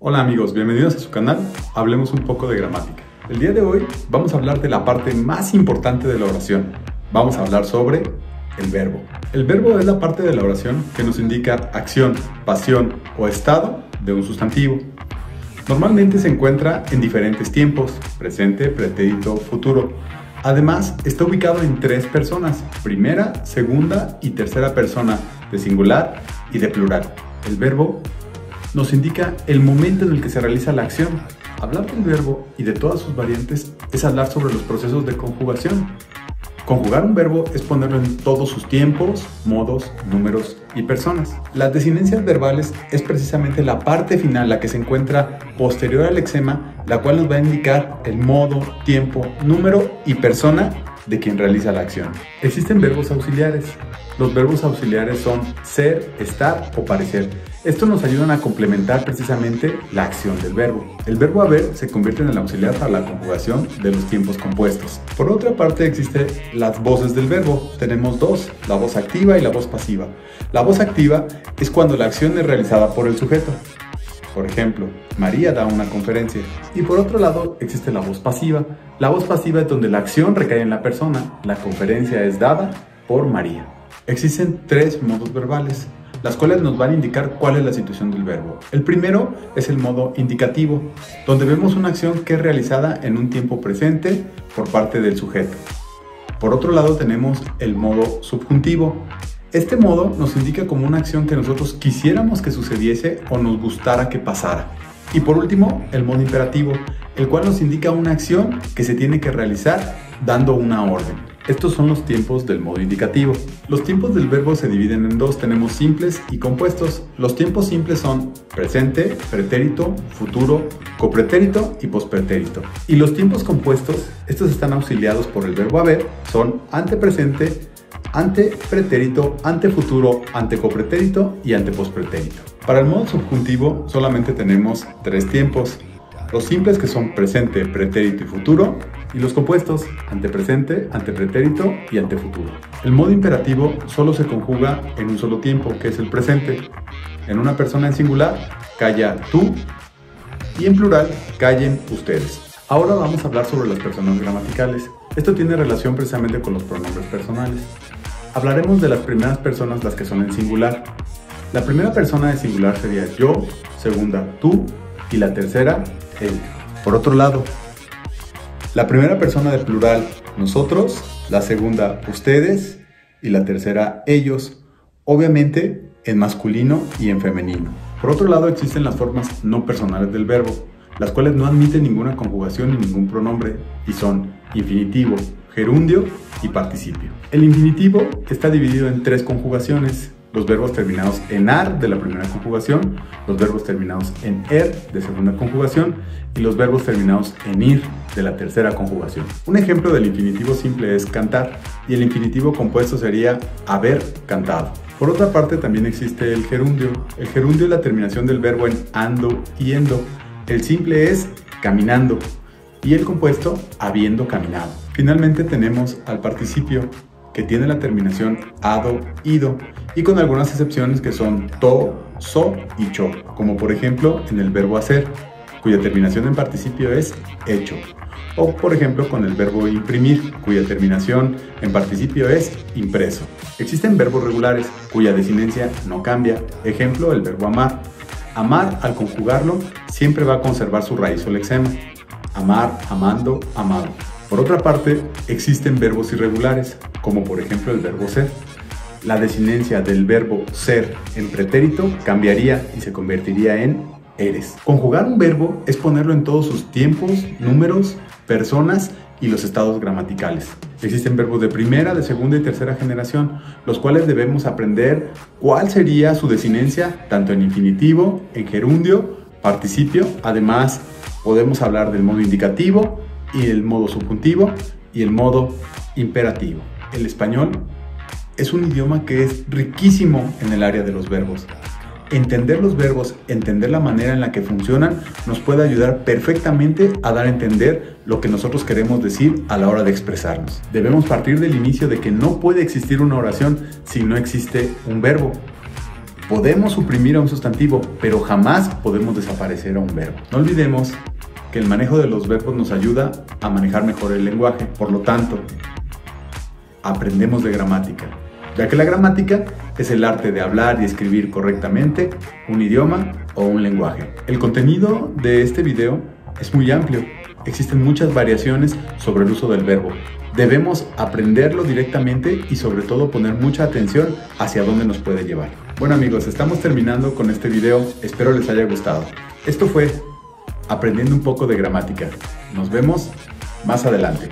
Hola amigos, bienvenidos a su canal, hablemos un poco de gramática. El día de hoy vamos a hablar de la parte más importante de la oración. Vamos a hablar sobre el verbo. El verbo es la parte de la oración que nos indica acción, pasión o estado de un sustantivo. Normalmente se encuentra en diferentes tiempos, presente, pretérito, futuro. Además, está ubicado en tres personas, primera, segunda y tercera persona, de singular y de plural. El verbo nos indica el momento en el que se realiza la acción. Hablar del verbo y de todas sus variantes es hablar sobre los procesos de conjugación. Conjugar un verbo es ponerlo en todos sus tiempos, modos, números y personas. Las desinencias verbales es precisamente la parte final, la que se encuentra posterior al lexema, la cual nos va a indicar el modo, tiempo, número y persona de quien realiza la acción. Existen verbos auxiliares. Los verbos auxiliares son ser, estar o parecer. Estos nos ayudan a complementar precisamente la acción del verbo. El verbo haber se convierte en el auxiliar para la conjugación de los tiempos compuestos. Por otra parte existen las voces del verbo. Tenemos dos, la voz activa y la voz pasiva. La voz activa es cuando la acción es realizada por el sujeto. Por ejemplo, María da una conferencia. Y por otro lado existe la voz pasiva. La voz pasiva es donde la acción recae en la persona. La conferencia es dada por María. Existen tres modos verbales, las cuales nos van a indicar cuál es la situación del verbo. El primero es el modo indicativo, donde vemos una acción que es realizada en un tiempo presente por parte del sujeto. Por otro lado tenemos el modo subjuntivo. Este modo nos indica como una acción que nosotros quisiéramos que sucediese o nos gustara que pasara. Y por último, el modo imperativo, el cual nos indica una acción que se tiene que realizar dando una orden. Estos son los tiempos del modo indicativo. Los tiempos del verbo se dividen en dos, tenemos simples y compuestos. Los tiempos simples son presente, pretérito, futuro, copretérito y pospretérito. Y los tiempos compuestos, estos están auxiliados por el verbo haber, son antepresente, antepretérito, antefuturo, antecopretérito y antepospretérito. Para el modo subjuntivo solamente tenemos tres tiempos. Los simples, que son presente, pretérito y futuro, y los compuestos, antepresente, antepretérito y antefuturo. El modo imperativo solo se conjuga en un solo tiempo, que es el presente. En una persona en singular, calla tú, y en plural, callen ustedes. Ahora vamos a hablar sobre las personas gramaticales. Esto tiene relación precisamente con los pronombres personales. Hablaremos de las primeras personas, las que son en singular. La primera persona de singular sería yo, segunda tú, y la tercera él. Por otro lado, la primera persona de plural, nosotros, la segunda, ustedes, y la tercera, ellos, obviamente en masculino y en femenino. Por otro lado, existen las formas no personales del verbo, las cuales no admiten ninguna conjugación ni ningún pronombre, y son infinitivo, gerundio y participio. El infinitivo está dividido en tres conjugaciones: los verbos terminados en ar de la primera conjugación, los verbos terminados en er de segunda conjugación y los verbos terminados en ir de la tercera conjugación. Un ejemplo del infinitivo simple es cantar, y el infinitivo compuesto sería haber cantado. Por otra parte también existe el gerundio. El gerundio es la terminación del verbo en ando y endo. El simple es caminando y el compuesto habiendo caminado. Finalmente tenemos al participio, que tiene la terminación ado, ido, y con algunas excepciones que son to, so y cho, como por ejemplo en el verbo hacer, cuya terminación en participio es hecho, o por ejemplo con el verbo imprimir, cuya terminación en participio es impreso. Existen verbos regulares cuya desinencia no cambia, ejemplo el verbo amar. Amar, al conjugarlo, siempre va a conservar su raíz o lexema: amar, amando, amado. Por otra parte, existen verbos irregulares, como por ejemplo el verbo ser. La desinencia del verbo ser en pretérito cambiaría y se convertiría en eres. Conjugar un verbo es ponerlo en todos sus tiempos, números, personas y los estados gramaticales. Existen verbos de primera, de segunda y tercera generación, los cuales debemos aprender cuál sería su desinencia, tanto en infinitivo, en gerundio, participio. Además, podemos hablar del modo indicativo y el modo subjuntivo y el modo imperativo. El español es un idioma que es riquísimo en el área de los verbos. Entender los verbos, entender la manera en la que funcionan, nos puede ayudar perfectamente a dar a entender lo que nosotros queremos decir a la hora de expresarnos. Debemos partir del inicio de que no puede existir una oración si no existe un verbo. Podemos suprimir a un sustantivo, pero jamás podemos desaparecer a un verbo. No olvidemos que el manejo de los verbos nos ayuda a manejar mejor el lenguaje. Por lo tanto, aprendemos de gramática, ya que la gramática es el arte de hablar y escribir correctamente un idioma o un lenguaje. El contenido de este video es muy amplio. Existen muchas variaciones sobre el uso del verbo. Debemos aprenderlo directamente y sobre todo poner mucha atención hacia dónde nos puede llevar. Bueno amigos, estamos terminando con este video. Espero les haya gustado. Esto fue Aprendiendo un poco de gramática. Nos vemos más adelante.